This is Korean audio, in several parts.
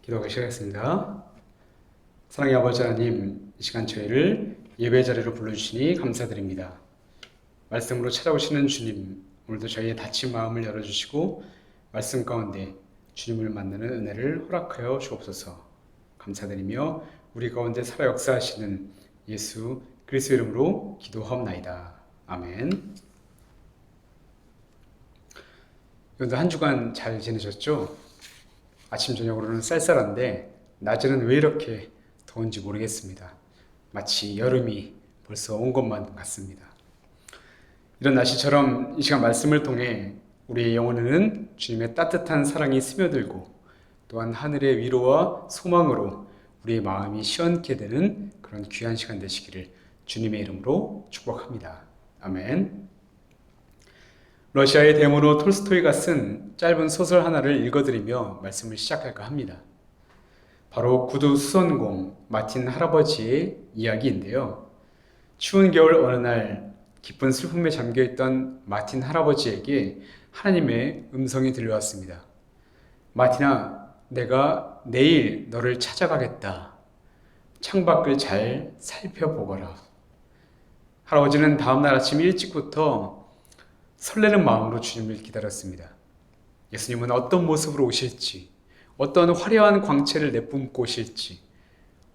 기도하기 시작하겠습니다. 사랑의 아버지 하나님, 이 시간 저희를 예배 자리로 불러주시니 감사드립니다. 말씀으로 찾아오시는 주님, 오늘도 저희의 닫힌 마음을 열어주시고 말씀 가운데 주님을 만나는 은혜를 허락하여 주옵소서. 감사드리며 우리 가운데 살아 역사하시는 예수 그리스도 이름으로 기도하옵나이다. 아멘. 여러분들 한 주간 잘 지내셨죠? 아침 저녁으로는 쌀쌀한데 낮에는 왜 이렇게 더운지 모르겠습니다. 마치 여름이 벌써 온 것만 같습니다. 이런 날씨처럼 이 시간 말씀을 통해 우리의 영혼에는 주님의 따뜻한 사랑이 스며들고 또한 하늘의 위로와 소망으로 우리의 마음이 시원케 되는 그런 귀한 시간 되시기를 주님의 이름으로 축복합니다. 아멘. 러시아의 대문호 톨스토이가 쓴 짧은 소설 하나를 읽어드리며 말씀을 시작할까 합니다. 바로 구두 수선공 마틴 할아버지의 이야기인데요. 추운 겨울 어느 날 깊은 슬픔에 잠겨있던 마틴 할아버지에게 하나님의 음성이 들려왔습니다. 마틴아, 내가 내일 너를 찾아가겠다. 창밖을 잘 살펴보거라. 할아버지는 다음날 아침 일찍부터 설레는 마음으로 주님을 기다렸습니다. 예수님은 어떤 모습으로 오실지, 어떤 화려한 광채를 내뿜고 오실지,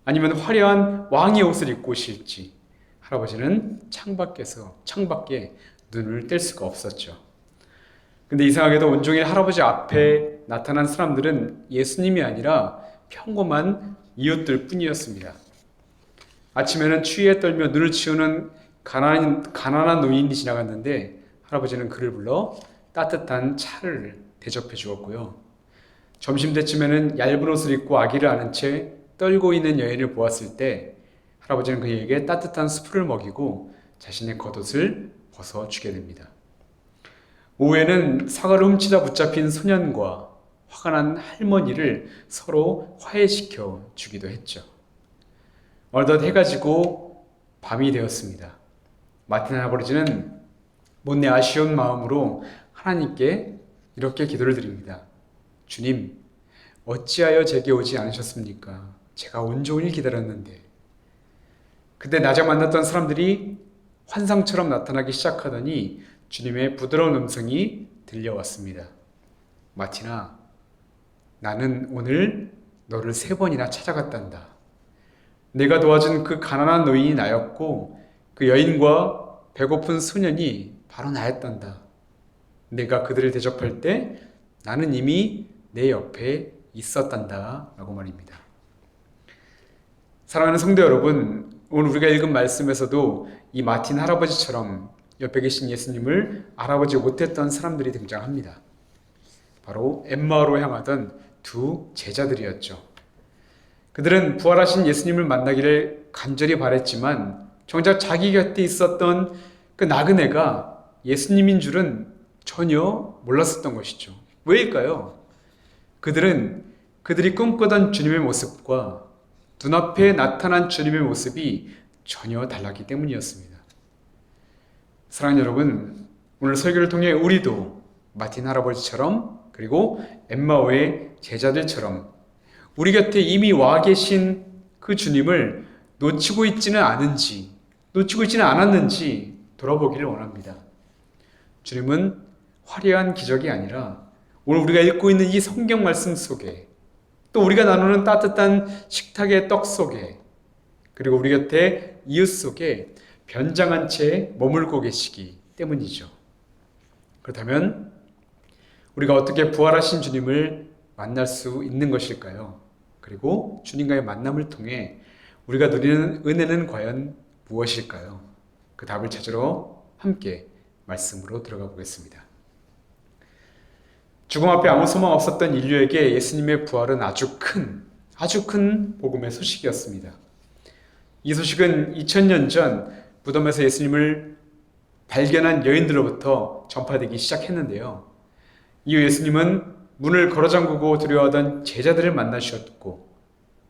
아니면 화려한 왕의 옷을 입고 오실지 할아버지는 창밖에 눈을 뗄 수가 없었죠. 근데 이상하게도 온종일 할아버지 앞에 나타난 사람들은 예수님이 아니라 평범한 이웃들 뿐이었습니다. 아침에는 추위에 떨며 눈을 치우는 가난한 노인이 지나갔는데 할아버지는 그를 불러 따뜻한 차를 대접해 주었고요. 점심때쯤에는 얇은 옷을 입고 아기를 안은 채 떨고 있는 여인을 보았을 때 할아버지는 그에게 따뜻한 수프를 먹이고 자신의 겉옷을 벗어주게 됩니다. 오후에는 사과를 훔치다 붙잡힌 소년과 화가 난 할머니를 서로 화해시켜 주기도 했죠. 어느덧 해가 지고 밤이 되었습니다. 마틴 할아버지는 못내 아쉬운 마음으로 하나님께 이렇게 기도를 드립니다. 주님, 어찌하여 제게 오지 않으셨습니까? 제가 온종일 기다렸는데. 그때 낮에 만났던 사람들이 환상처럼 나타나기 시작하더니 주님의 부드러운 음성이 들려왔습니다. 마틴아, 나는 오늘 너를 3번이나 찾아갔단다. 내가 도와준 그 가난한 노인이 나였고 그 여인과 배고픈 소년이 바로 나였단다. 내가 그들을 대접할 때 나는 이미 내 옆에 있었단다 라고 말입니다. 사랑하는 성도 여러분, 오늘 우리가 읽은 말씀에서도 이 마틴 할아버지처럼 옆에 계신 예수님을 알아보지 못했던 사람들이 등장합니다. 바로 엠마오로 향하던 두 제자들이었죠. 그들은 부활하신 예수님을 만나기를 간절히 바랬지만 정작 자기 곁에 있었던 그 나그네가 예수님인 줄은 전혀 몰랐었던 것이죠. 왜일까요? 그들이 꿈꾸던 주님의 모습과 눈앞에 나타난 주님의 모습이 전혀 달랐기 때문이었습니다. 사랑하는 여러분, 오늘 설교를 통해 우리도 마틴 할아버지처럼 그리고 엠마오의 제자들처럼 우리 곁에 이미 와 계신 그 주님을 놓치고 있지는 않았는지 돌아보기를 원합니다. 주님은 화려한 기적이 아니라 오늘 우리가 읽고 있는 이 성경 말씀 속에 또 우리가 나누는 따뜻한 식탁의 떡 속에 그리고 우리 곁에 이웃 속에 변장한 채 머물고 계시기 때문이죠. 그렇다면 우리가 어떻게 부활하신 주님을 만날 수 있는 것일까요? 그리고 주님과의 만남을 통해 우리가 누리는 은혜는 과연 무엇일까요? 그 답을 찾으러 함께 말씀으로 들어가 보겠습니다. 죽음 앞에 아무 소망 없었던 인류에게 예수님의 부활은 아주 큰 복음의 소식이었습니다. 이 소식은 2000년 전 무덤에서 예수님을 발견한 여인들로부터 전파되기 시작했는데요. 이후 예수님은 문을 걸어 잠그고 두려워하던 제자들을 만나셨고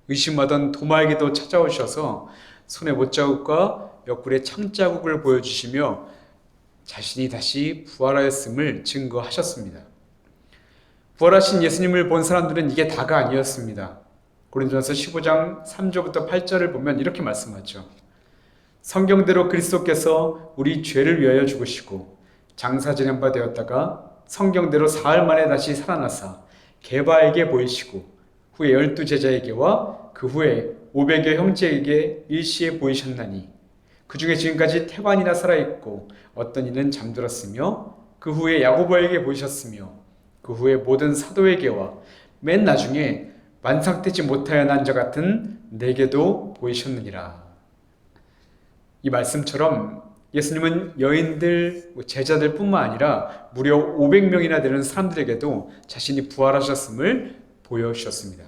의심하던 도마에게도 찾아오셔서 손에 못자국과 옆구리에 창자국을 보여주시며 자신이 다시 부활하였음을 증거하셨습니다. 부활하신 예수님을 본 사람들은 이게 다가 아니었습니다. 고린도전서 15장 3절부터 8절을 보면 이렇게 말씀하죠. 성경대로 그리스도께서 우리 죄를 위하여 죽으시고 장사 지낸 바 되었다가 성경대로 사흘 만에 다시 살아나사 게바에게 보이시고 후에 12 제자에게와 그 후에 500여 형제에게 일시에 보이셨나니 그 중에 지금까지 태반이나 살아있고 어떤 이는 잠들었으며 그 후에 야고보에게 보이셨으며 그 후에 모든 사도에게와 맨 나중에 완성되지 못하여 난 자 같은 내게도 보이셨느니라. 이 말씀처럼 예수님은 여인들, 제자들 뿐만 아니라 무려 500명이나 되는 사람들에게도 자신이 부활하셨음을 보여주셨습니다.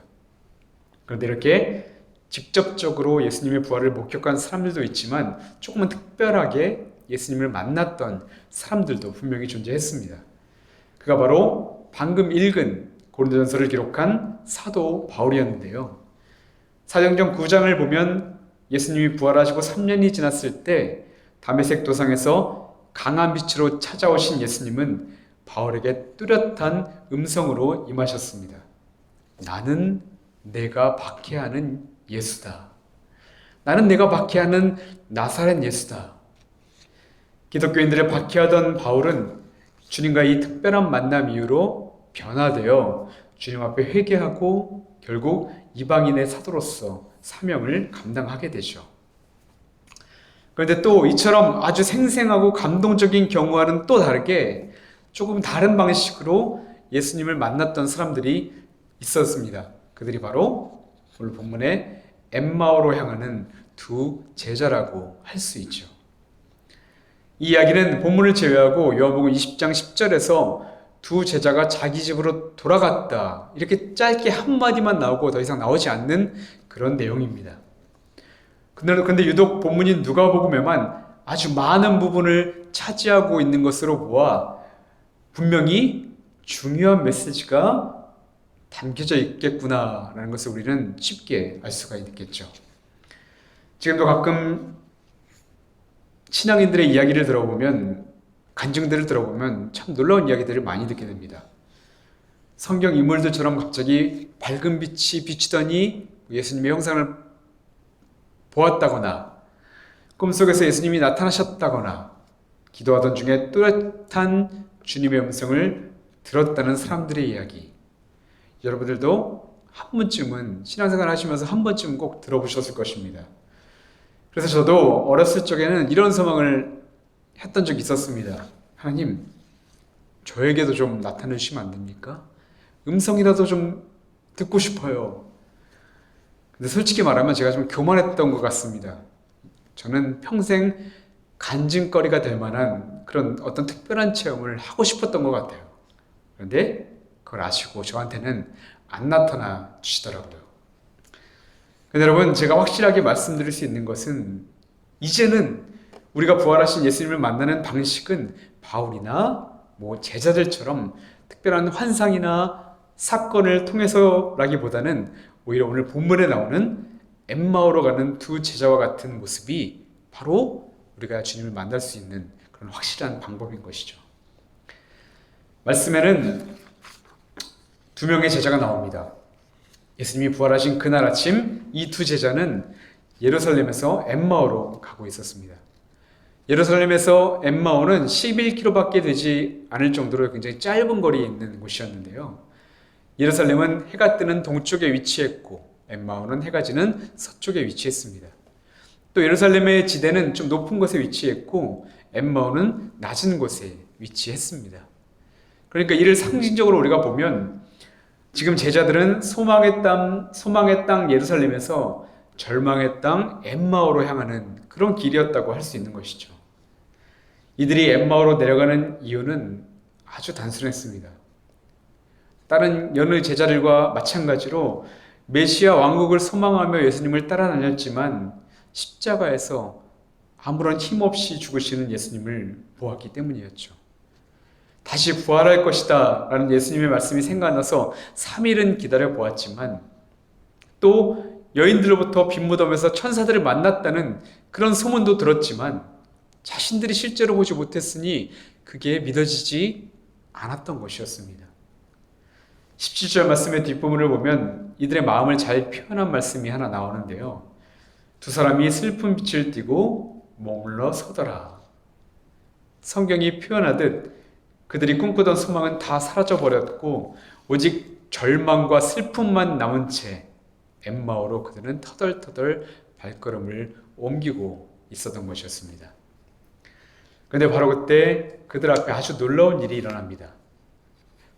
그런데 이렇게 직접적으로 예수님의 부활을 목격한 사람들도 있지만 조금은 특별하게 예수님을 만났던 사람들도 분명히 존재했습니다. 그가 바로 방금 읽은 고린도전서를 기록한 사도 바울이었는데요. 사도행전 9장을 보면 예수님이 부활하시고 3년이 지났을 때 다메섹 도상에서 강한 빛으로 찾아오신 예수님은 바울에게 뚜렷한 음성으로 임하셨습니다. 나는 내가 박해하는 예수다. 나는 내가 박해하는 나사렛 예수다. 기독교인들을 박해하던 바울은 주님과 이 특별한 만남 이후로 변화되어 주님 앞에 회개하고 결국 이방인의 사도로서 사명을 감당하게 되죠. 그런데 또 이처럼 아주 생생하고 감동적인 경우와는 또 다르게 조금 다른 방식으로 예수님을 만났던 사람들이 있었습니다. 그들이 바로 오늘 본문의 엠마오로 향하는 두 제자라고 할 수 있죠. 이 이야기는 본문을 제외하고 요한복음 20장 10절에서 두 제자가 자기 집으로 돌아갔다 이렇게 짧게 한마디만 나오고 더 이상 나오지 않는 그런 내용입니다. 근데 유독 본문인 누가복음에만 아주 많은 부분을 차지하고 있는 것으로 보아 분명히 중요한 메시지가 담겨져 있겠구나라는 것을 우리는 쉽게 알 수가 있겠죠. 지금도 가끔 신앙인들의 이야기를 들어보면, 간증들을 들어보면 참 놀라운 이야기들을 많이 듣게 됩니다. 성경 인물들처럼 갑자기 밝은 빛이 비치더니 예수님의 형상을 보았다거나, 꿈속에서 예수님이 나타나셨다거나, 기도하던 중에 뚜렷한 주님의 음성을 들었다는 사람들의 이야기. 여러분들도 한 번쯤은 신앙생활 하시면서 한 번쯤은 꼭 들어보셨을 것입니다. 그래서 저도 어렸을 적에는 이런 소망을 했던 적이 있었습니다. 하나님, 저에게도 좀 나타내주시면 안 됩니까? 음성이라도 좀 듣고 싶어요. 근데 솔직히 말하면 제가 좀 교만했던 것 같습니다. 저는 평생 간증거리가 될 만한 그런 어떤 특별한 체험을 하고 싶었던 것 같아요. 그런데 그걸 아시고 저한테는 안 나타나 주시더라고요. 근데 여러분, 제가 확실하게 말씀드릴 수 있는 것은 이제는 우리가 부활하신 예수님을 만나는 방식은 바울이나 제자들처럼 특별한 환상이나 사건을 통해서라기보다는 오히려 오늘 본문에 나오는 엠마오로 가는 두 제자와 같은 모습이 바로 우리가 주님을 만날 수 있는 그런 확실한 방법인 것이죠. 말씀에는 두 명의 제자가 나옵니다. 예수님이 부활하신 그날 아침 이 두 제자는 예루살렘에서 엠마오로 가고 있었습니다. 예루살렘에서 엠마오는 11km밖에 되지 않을 정도로 굉장히 짧은 거리에 있는 곳이었는데요. 예루살렘은 해가 뜨는 동쪽에 위치했고 엠마오는 해가 지는 서쪽에 위치했습니다. 또 예루살렘의 지대는 좀 높은 곳에 위치했고 엠마오는 낮은 곳에 위치했습니다. 그러니까 이를 상징적으로 우리가 보면 지금 제자들은 소망의 땅 예루살렘에서 절망의 땅 엠마오로 향하는 그런 길이었다고 할 수 있는 것이죠. 이들이 엠마오로 내려가는 이유는 아주 단순했습니다. 다른 여느 제자들과 마찬가지로 메시아 왕국을 소망하며 예수님을 따라 다녔지만 십자가에서 아무런 힘없이 죽으시는 예수님을 보았기 때문이었죠. 다시 부활할 것이다 라는 예수님의 말씀이 생각나서 3일은 기다려 보았지만 또 여인들로부터 빈무덤에서 천사들을 만났다는 그런 소문도 들었지만 자신들이 실제로 보지 못했으니 그게 믿어지지 않았던 것이었습니다. 17절 말씀의 뒷부분을 보면 이들의 마음을 잘 표현한 말씀이 하나 나오는데요. 두 사람이 슬픈 빛을 띠고 머물러 서더라. 성경이 표현하듯 그들이 꿈꾸던 소망은 다 사라져버렸고 오직 절망과 슬픔만 남은 채 엠마오로 그들은 터덜터덜 발걸음을 옮기고 있었던 것이었습니다. 그런데 바로 그때 그들 앞에 아주 놀라운 일이 일어납니다.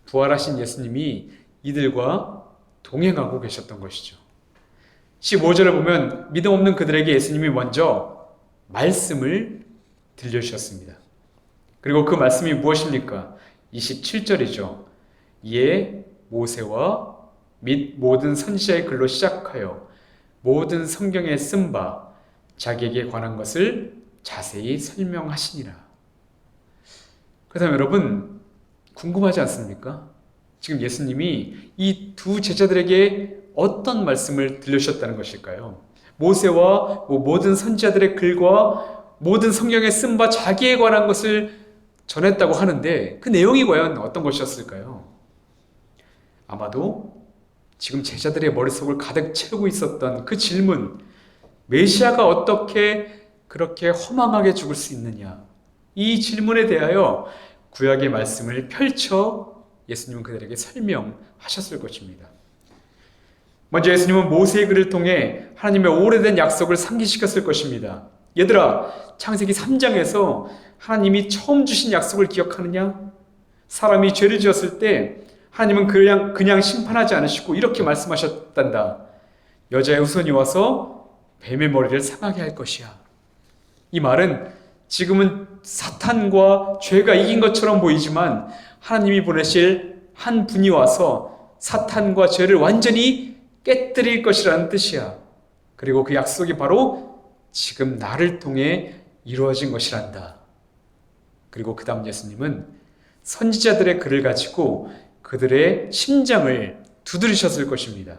부활하신 예수님이 이들과 동행하고 계셨던 것이죠. 15절을 보면 믿음 없는 그들에게 예수님이 먼저 말씀을 들려주셨습니다. 그리고 그 말씀이 무엇입니까? 27절이죠. 이에 모세와 및 모든 선지자의 글로 시작하여 모든 성경에 쓴 바 자기에게 관한 것을 자세히 설명하시니라. 그렇다면 여러분 궁금하지 않습니까? 지금 예수님이 이 두 제자들에게 어떤 말씀을 들려주셨다는 것일까요? 모세와 모든 선지자들의 글과 모든 성경에 쓴 바 자기에 관한 것을 전했다고 하는데 그 내용이 과연 어떤 것이었을까요? 아마도 지금 제자들의 머릿속을 가득 채우고 있었던 그 질문, 메시아가 어떻게 그렇게 허망하게 죽을 수 있느냐? 이 질문에 대하여 구약의 말씀을 펼쳐 예수님은 그들에게 설명하셨을 것입니다. 먼저 예수님은 모세의 글을 통해 하나님의 오래된 약속을 상기시켰을 것입니다. 얘들아, 창세기 3장에서 하나님이 처음 주신 약속을 기억하느냐? 사람이 죄를 지었을 때 하나님은 그냥 심판하지 않으시고 이렇게 말씀하셨단다. 여자의 후손이 와서 뱀의 머리를 상하게 할 것이야. 이 말은 지금은 사탄과 죄가 이긴 것처럼 보이지만 하나님이 보내실 한 분이 와서 사탄과 죄를 완전히 깨뜨릴 것이라는 뜻이야. 그리고 그 약속이 바로 지금 나를 통해 이루어진 것이란다. 그리고 그 다음 예수님은 선지자들의 글을 가지고 그들의 심장을 두드리셨을 것입니다.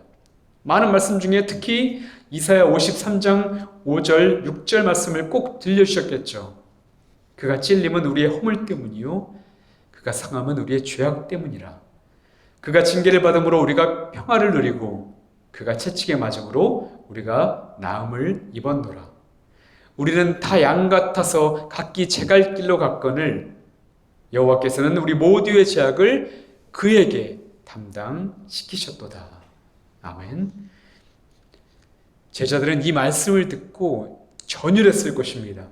많은 말씀 중에 특히 이사야 53장 5절, 6절 말씀을 꼭 들려주셨겠죠. 그가 찔림은 우리의 허물 때문이요 그가 상함은 우리의 죄악 때문이라. 그가 징계를 받음으로 우리가 평화를 누리고 그가 채찍에 맞음으로 우리가 나음을 입었노라. 우리는 다 양 같아서 각기 제 갈 길로 갔거늘 여호와께서는 우리 모두의 죄악을 그에게 담당시키셨도다. 아멘. 제자들은 이 말씀을 듣고 전율했을 것입니다.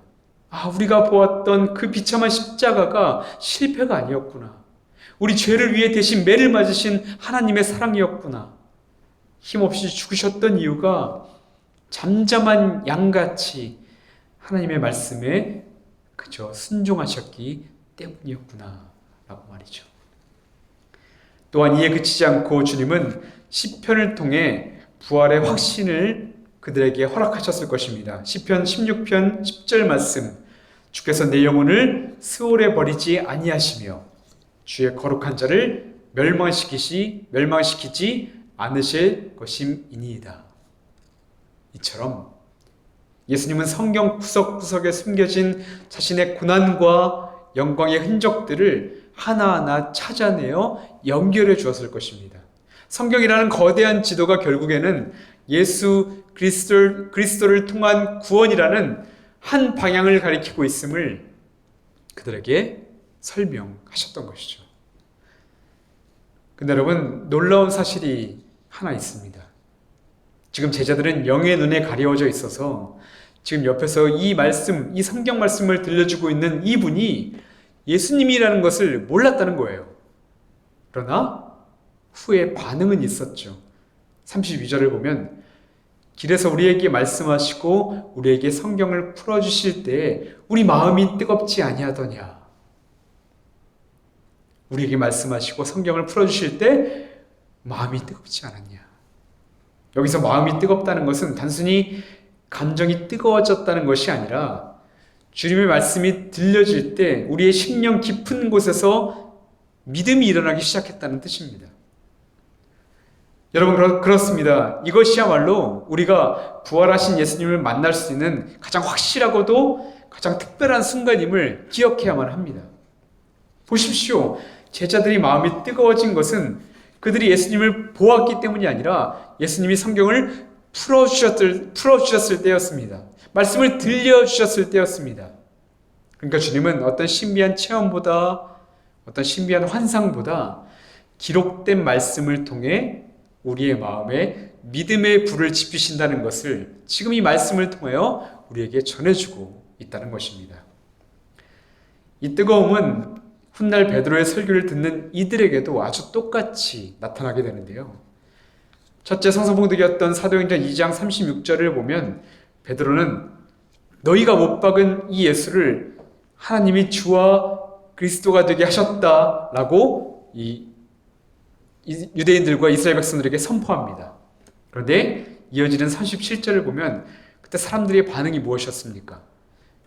우리가 보았던 그 비참한 십자가가 실패가 아니었구나. 우리 죄를 위해 대신 매를 맞으신 하나님의 사랑이었구나. 힘없이 죽으셨던 이유가 잠잠한 양같이 하나님의 말씀에 그저 순종하셨기 때문이었구나 라고 말이죠. 또한 이에 그치지 않고 주님은 시편을 통해 부활의 확신을 그들에게 허락하셨을 것입니다. 시편 16편 10절 말씀, 주께서 내 영혼을 스올에 버리지 아니하시며 주의 거룩한 자를 멸망시키지 않으실 것임이니이다. 이처럼 예수님은 성경 구석구석에 숨겨진 자신의 고난과 영광의 흔적들을 하나하나 찾아내어 연결해 주었을 것입니다. 성경이라는 거대한 지도가 결국에는 예수 그리스도를 통한 구원이라는 한 방향을 가리키고 있음을 그들에게 설명하셨던 것이죠. 근데 여러분, 놀라운 사실이 하나 있습니다. 지금 제자들은 영의 눈에 가려워져 있어서 지금 옆에서 이 성경 말씀을 들려주고 있는 이분이 예수님이라는 것을 몰랐다는 거예요. 그러나 후에 반응은 있었죠. 32절을 보면 길에서 우리에게 말씀하시고 우리에게 성경을 풀어주실 때 우리 마음이 뜨겁지 아니하더냐. 우리에게 말씀하시고 성경을 풀어주실 때 마음이 뜨겁지 않았냐. 여기서 마음이 뜨겁다는 것은 단순히 감정이 뜨거워졌다는 것이 아니라 주님의 말씀이 들려질 때 우리의 심령 깊은 곳에서 믿음이 일어나기 시작했다는 뜻입니다. 여러분, 그렇습니다. 이것이야말로 우리가 부활하신 예수님을 만날 수 있는 가장 확실하고도 가장 특별한 순간임을 기억해야만 합니다. 보십시오. 제자들이 마음이 뜨거워진 것은 그들이 예수님을 보았기 때문이 아니라 예수님이 성경을 풀어주셨을 때였습니다. 말씀을 들려주셨을 때였습니다. 그러니까 주님은 어떤 신비한 체험보다, 어떤 신비한 환상보다 기록된 말씀을 통해 우리의 마음에 믿음의 불을 지피신다는 것을 지금 이 말씀을 통하여 우리에게 전해주고 있다는 것입니다. 이 뜨거움은 훗날 베드로의 설교를 듣는 이들에게도 아주 똑같이 나타나게 되는데요. 첫째 성서봉독이었던 사도행전 2장 36절을 보면 베드로는 너희가 못 박은 이 예수를 하나님이 주와 그리스도가 되게 하셨다라고 이 유대인들과 이스라엘 백성들에게 선포합니다. 그런데 이어지는 37절을 보면 그때 사람들의 반응이 무엇이었습니까?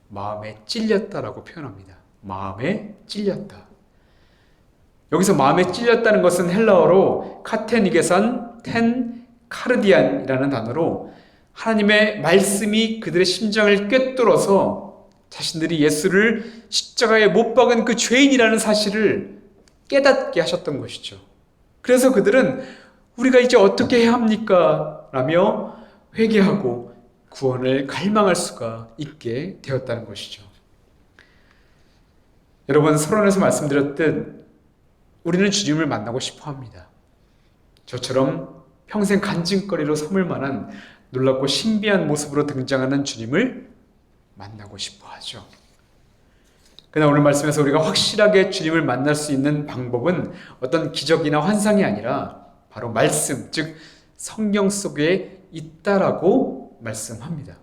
마음에 찔렸다라고 표현합니다. 마음에 찔렸다. 여기서 마음에 찔렸다는 것은 헬라어로 카테니게산 텐 카르디안이라는 단어로 하나님의 말씀이 그들의 심장을 꿰뚫어서 자신들이 예수를 십자가에 못 박은 그 죄인이라는 사실을 깨닫게 하셨던 것이죠. 그래서 그들은 우리가 이제 어떻게 해야 합니까? 라며 회개하고 구원을 갈망할 수가 있게 되었다는 것이죠. 여러분, 서론에서 말씀드렸듯 우리는 주님을 만나고 싶어 합니다. 저처럼 평생 간증거리로 삼을 만한 놀랍고 신비한 모습으로 등장하는 주님을 만나고 싶어 하죠. 그러나 오늘 말씀에서 우리가 확실하게 주님을 만날 수 있는 방법은 어떤 기적이나 환상이 아니라 바로 말씀, 즉 성경 속에 있다라고 말씀합니다.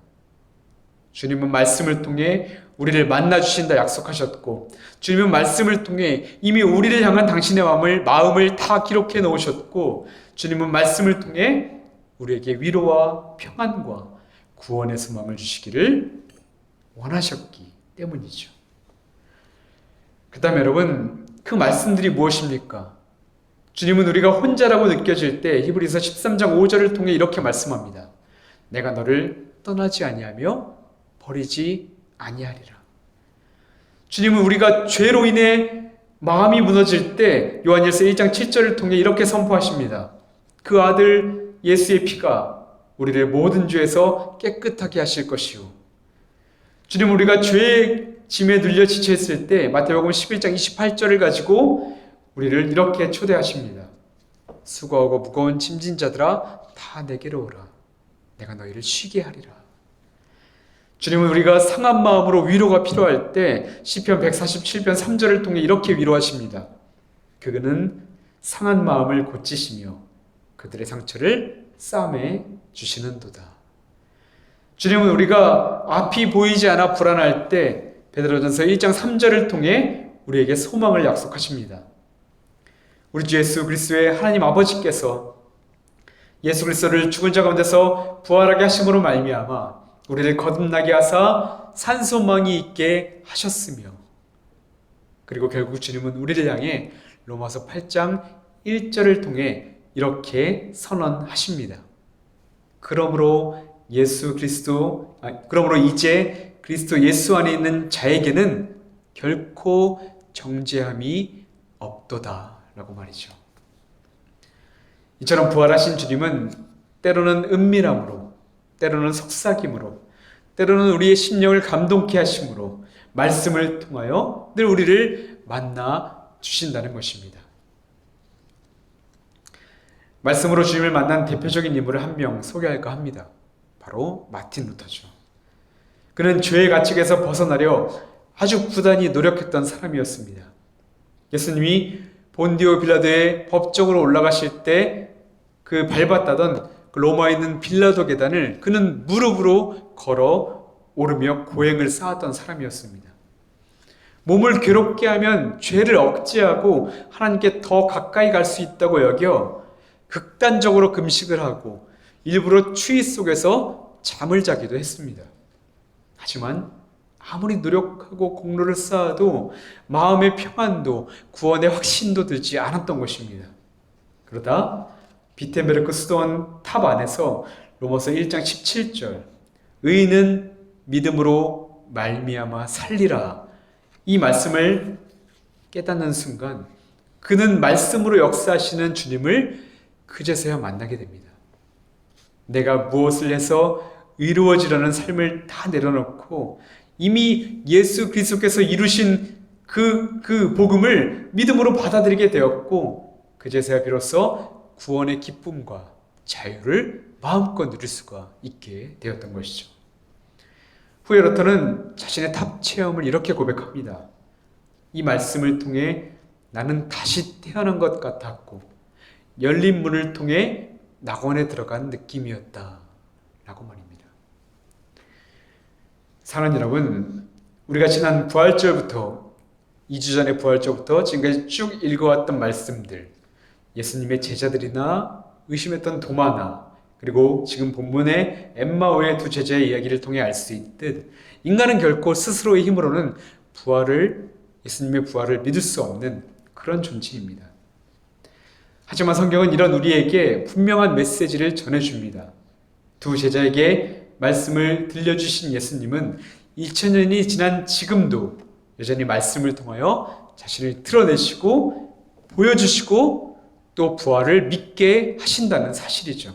주님은 말씀을 통해 우리를 만나주신다 약속하셨고, 주님은 말씀을 통해 이미 우리를 향한 당신의 마음을 다 기록해 놓으셨고, 주님은 말씀을 통해 우리에게 위로와 평안과 구원의 소망을 주시기를 원하셨기 때문이죠. 그 다음에 여러분, 그 말씀들이 무엇입니까? 주님은 우리가 혼자라고 느껴질 때 히브리서 13장 5절을 통해 이렇게 말씀합니다. 내가 너를 떠나지 아니하며 버리지 아니하리라. 주님은 우리가 죄로 인해 마음이 무너질 때 요한일서 1장 7절을 통해 이렇게 선포하십니다. 그 아들 예수의 피가 우리를 모든 죄에서 깨끗하게 하실 것이요. 주님은 우리가 죄의 짐에 눌려 지쳐있을 때 마태복음 11장 28절을 가지고 우리를 이렇게 초대하십니다. 수고하고 무거운 짐진 자들아 다 내게로 오라. 내가 너희를 쉬게 하리라. 주님은 우리가 상한 마음으로 위로가 필요할 때 시편 147편 3절을 통해 이렇게 위로하십니다. 그는 상한 마음을 고치시며 그들의 상처를 싸매 주시는도다. 주님은 우리가 앞이 보이지 않아 불안할 때 베드로전서 1장 3절을 통해 우리에게 소망을 약속하십니다. 우리 주 예수 그리스도의 하나님 아버지께서 예수 그리스도를 죽은 자 가운데서 부활하게 하심으로 말미암아 우리를 거듭나게 하사 산소망이 있게 하셨으며, 그리고 결국 주님은 우리를 향해 로마서 8장 1절을 통해 이렇게 선언하십니다. 그러므로 이제 그리스도 예수 안에 있는 자에게는 결코 정죄함이 없도다 라고 말이죠. 이처럼 부활하신 주님은 때로는 은밀함으로, 때로는 속삭임으로, 때로는 우리의 심령을 감동케 하심으로 말씀을 통하여 늘 우리를 만나 주신다는 것입니다. 말씀으로 주님을 만난 대표적인 인물을 한 명 소개할까 합니다. 바로 마틴 루터죠. 그는 죄의 가책에서 벗어나려 아주 부단히 노력했던 사람이었습니다. 예수님이 본디오 빌라도의 법정으로 올라가실 때 그 밟았다던 그 로마에 있는 빌라도 계단을 그는 무릎으로 걸어 오르며 고행을 쌓았던 사람이었습니다. 몸을 괴롭게 하면 죄를 억제하고 하나님께 더 가까이 갈 수 있다고 여겨 극단적으로 금식을 하고 일부러 추위 속에서 잠을 자기도 했습니다. 하지만 아무리 노력하고 공로를 쌓아도 마음의 평안도 구원의 확신도 들지 않았던 것입니다. 그러다 비텐베르크 수도원 탑 안에서 로마서 1장 17절 의인은 믿음으로 말미암아 살리라, 이 말씀을 깨닫는 순간 그는 말씀으로 역사하시는 주님을 그제서야 만나게 됩니다. 내가 무엇을 해서 의로워지려는 삶을 다 내려놓고 이미 예수 그리스도께서 이루신 그 복음을 믿음으로 받아들이게 되었고, 그제서야 비로소 구원의 기쁨과 자유를 마음껏 누릴 수가 있게 되었던 것이죠. 후에 루터는 자신의 탑 체험을 이렇게 고백합니다. 이 말씀을 통해 나는 다시 태어난 것 같았고 열린 문을 통해 낙원에 들어간 느낌이었다 라고 말입니다. 사랑하는 여러분, 우리가 지난 부활절부터 2주 전의 부활절부터 지금까지 쭉 읽어왔던 말씀들, 예수님의 제자들이나 의심했던 도마나 그리고 지금 본문의 엠마오의 두 제자의 이야기를 통해 알 수 있듯 인간은 결코 스스로의 힘으로는 예수님의 부활을 믿을 수 없는 그런 존재입니다. 하지만 성경은 이런 우리에게 분명한 메시지를 전해줍니다. 두 제자에게 말씀을 들려주신 예수님은 2000년이 지난 지금도 여전히 말씀을 통하여 자신을 드러내시고 보여주시고 또 부활을 믿게 하신다는 사실이죠.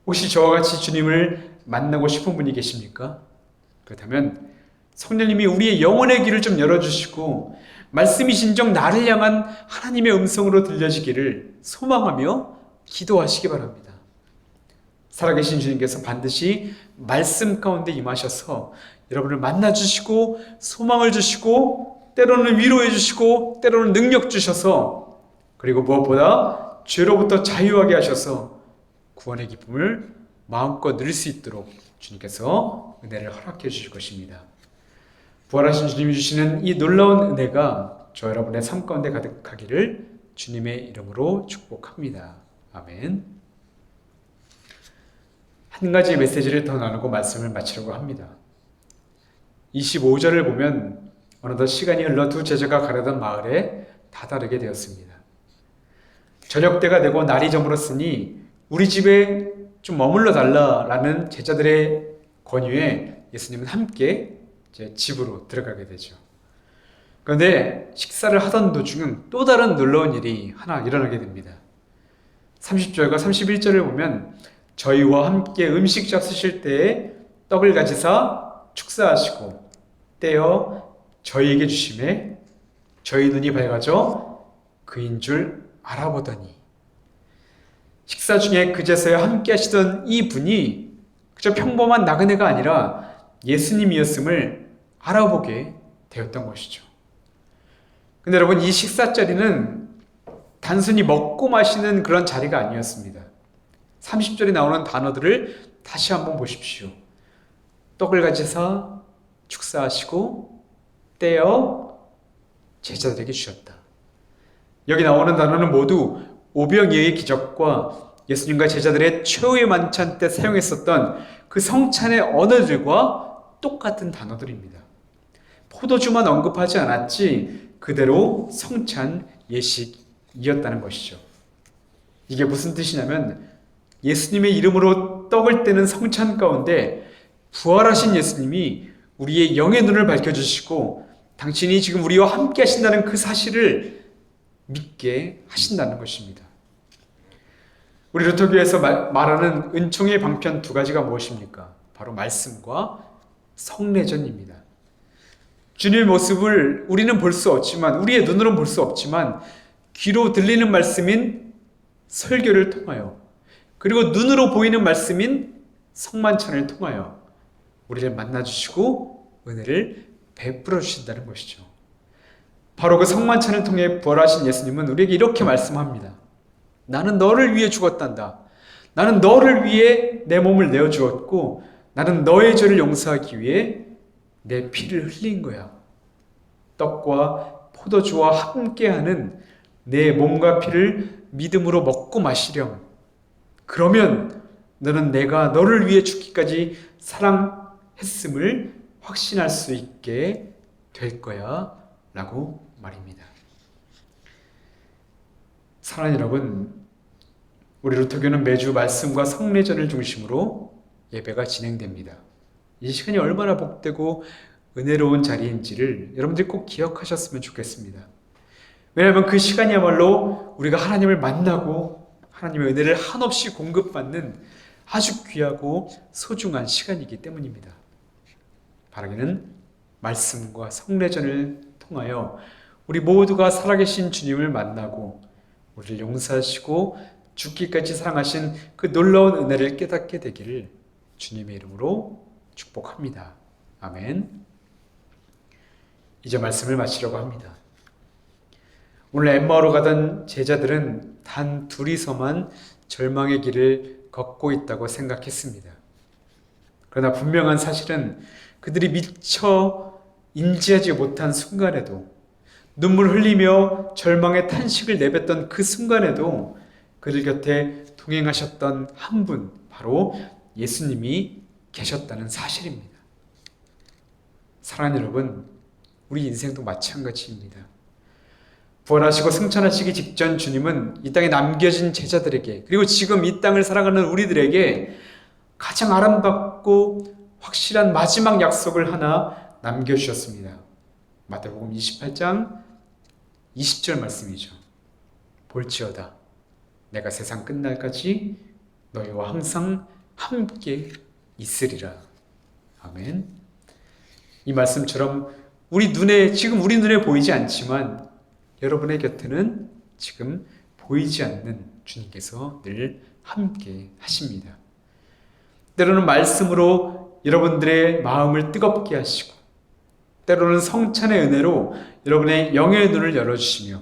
혹시 저와 같이 주님을 만나고 싶은 분이 계십니까? 그렇다면 성령님이 우리의 영혼의 길을 좀 열어주시고 말씀이 진정 나를 향한 하나님의 음성으로 들려지기를 소망하며 기도하시기 바랍니다. 살아계신 주님께서 반드시 말씀 가운데 임하셔서 여러분을 만나주시고 소망을 주시고 때로는 위로해 주시고 때로는 능력 주셔서 그리고 무엇보다 죄로부터 자유하게 하셔서 구원의 기쁨을 마음껏 누릴 수 있도록 주님께서 은혜를 허락해 주실 것입니다. 부활하신 주님이 주시는 이 놀라운 은혜가 저 여러분의 삶 가운데 가득하기를 주님의 이름으로 축복합니다. 아멘. 한 가지 메시지를 더 나누고 말씀을 마치려고 합니다. 25절을 보면 어느덧 시간이 흘러 두 제자가 가려던 마을에 다다르게 되었습니다. 저녁때가 되고 날이 저물었으니 우리 집에 좀 머물러 달라라는 제자들의 권유에 예수님은 함께 집으로 들어가게 되죠. 그런데 식사를 하던 도중 또 다른 놀라운 일이 하나 일어나게 됩니다. 30절과 31절을 보면 저희와 함께 음식 잡수실 때에 떡을 가지사 축사하시고 떼어 저희에게 주심에 저희 눈이 밝아져 그인 줄 알아보더니, 식사 중에 그제서야 함께 하시던 이 분이 그저 평범한 나그네가 아니라 예수님이었음을 알아보게 되었던 것이죠. 근데 여러분, 이 식사 자리는 단순히 먹고 마시는 그런 자리가 아니었습니다. 30절에 나오는 단어들을 다시 한번 보십시오. 떡을 가지사 축사하시고 떼어 제자들에게 주셨다. 여기 나오는 단어는 모두 오병이어의 기적과 예수님과 제자들의 최후의 만찬 때 사용했었던 그 성찬의 언어들과 똑같은 단어들입니다. 포도주만 언급하지 않았지 그대로 성찬 예식이었다는 것이죠. 이게 무슨 뜻이냐면 예수님의 이름으로 떡을 떼는 성찬 가운데 부활하신 예수님이 우리의 영의 눈을 밝혀주시고 당신이 지금 우리와 함께 하신다는 그 사실을 믿게 하신다는 것입니다. 우리 루터교에서 말하는 은총의 방편 두 가지가 무엇입니까? 바로 말씀과 성례전입니다. 주님의 모습을 우리는 볼 수 없지만, 우리의 눈으로는 볼 수 없지만 귀로 들리는 말씀인 설교를 통하여, 그리고 눈으로 보이는 말씀인 성만찬을 통하여 우리를 만나주시고 은혜를 베풀어 주신다는 것이죠. 바로 그 성만찬을 통해 부활하신 예수님은 우리에게 이렇게 말씀합니다. 나는 너를 위해 죽었단다. 나는 너를 위해 내 몸을 내어주었고 나는 너의 죄를 용서하기 위해 내 피를 흘린 거야. 떡과 포도주와 함께하는 내 몸과 피를 믿음으로 먹고 마시렴. 그러면 너는 내가 너를 위해 죽기까지 사랑했음을 확신할 수 있게 될 거야 라고 말입니다. 사랑하는 여러분, 우리 루터교는 매주 말씀과 성례전을 중심으로 예배가 진행됩니다. 이 시간이 얼마나 복되고 은혜로운 자리인지를 여러분들이 꼭 기억하셨으면 좋겠습니다. 왜냐하면 그 시간이야말로 우리가 하나님을 만나고 하나님의 은혜를 한없이 공급받는 아주 귀하고 소중한 시간이기 때문입니다. 바라기는 말씀과 성례전을 통하여 우리 모두가 살아계신 주님을 만나고 우리를 용서하시고 죽기까지 사랑하신 그 놀라운 은혜를 깨닫게 되기를 주님의 이름으로 축복합니다. 아멘. 이제 말씀을 마치려고 합니다. 오늘 엠마오로 가던 제자들은 단 둘이서만 절망의 길을 걷고 있다고 생각했습니다. 그러나 분명한 사실은 그들이 미처 인지하지 못한 순간에도, 눈물 흘리며 절망의 탄식을 내뱉던 그 순간에도 그들 곁에 동행하셨던 한 분, 바로 예수님이 계셨다는 사실입니다. 사랑하는 여러분, 우리 인생도 마찬가지입니다. 부활하시고 승천하시기 직전 주님은 이 땅에 남겨진 제자들에게, 그리고 지금 이 땅을 살아가는 우리들에게 가장 아름답고 확실한 마지막 약속을 하나 남겨주셨습니다. 마태복음 28장 20절 말씀이죠. 볼지어다 내가 세상 끝날까지 너희와 항상 함께 있으리라. 아멘. 이 말씀처럼 지금 우리 눈에 보이지 않지만 여러분의 곁에는 지금 보이지 않는 주님께서 늘 함께 하십니다. 때로는 말씀으로 여러분들의 마음을 뜨겁게 하시고, 때로는 성찬의 은혜로 여러분의 영의 눈을 열어주시며,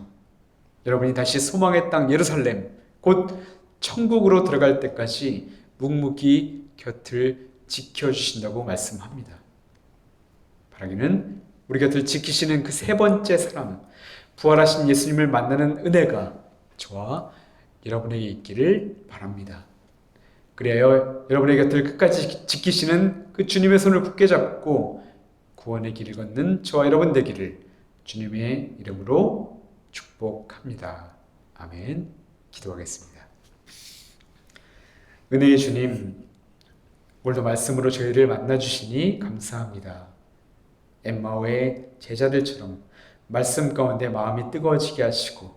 여러분이 다시 소망의 땅 예루살렘, 곧 천국으로 들어갈 때까지 묵묵히 곁을 지켜주신다고 말씀합니다. 바라기는 우리 곁을 지키시는 그 세 번째 사람, 부활하신 예수님을 만나는 은혜가 저와 여러분에게 있기를 바랍니다. 그래야 여러분의 곁을 끝까지 지키시는 그 주님의 손을 굳게 잡고 구원의 길을 걷는 저와 여러분 되기를 주님의 이름으로 축복합니다. 아멘. 기도하겠습니다. 은혜의 주님, 오늘도 말씀으로 저희를 만나주시니 감사합니다. 엠마오의 제자들처럼 말씀 가운데 마음이 뜨거워지게 하시고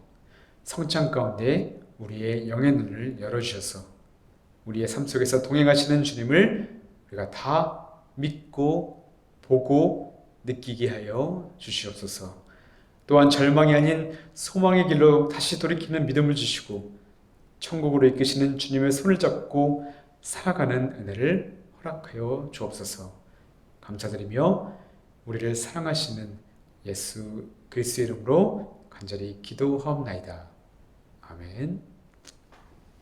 성찬 가운데 우리의 영의 눈을 열어주셔서 우리의 삶 속에서 동행하시는 주님을 우리가 다 믿고 보고 느끼게 하여 주시옵소서. 또한 절망이 아닌 소망의 길로 다시 돌이키는 믿음을 주시고 천국으로 이끄시는 주님의 손을 잡고 살아가는 은혜를 허락하여 주옵소서. 감사드리며 우리를 사랑하시는 예수 그리스도의 이름으로 간절히 기도하옵나이다. 아멘.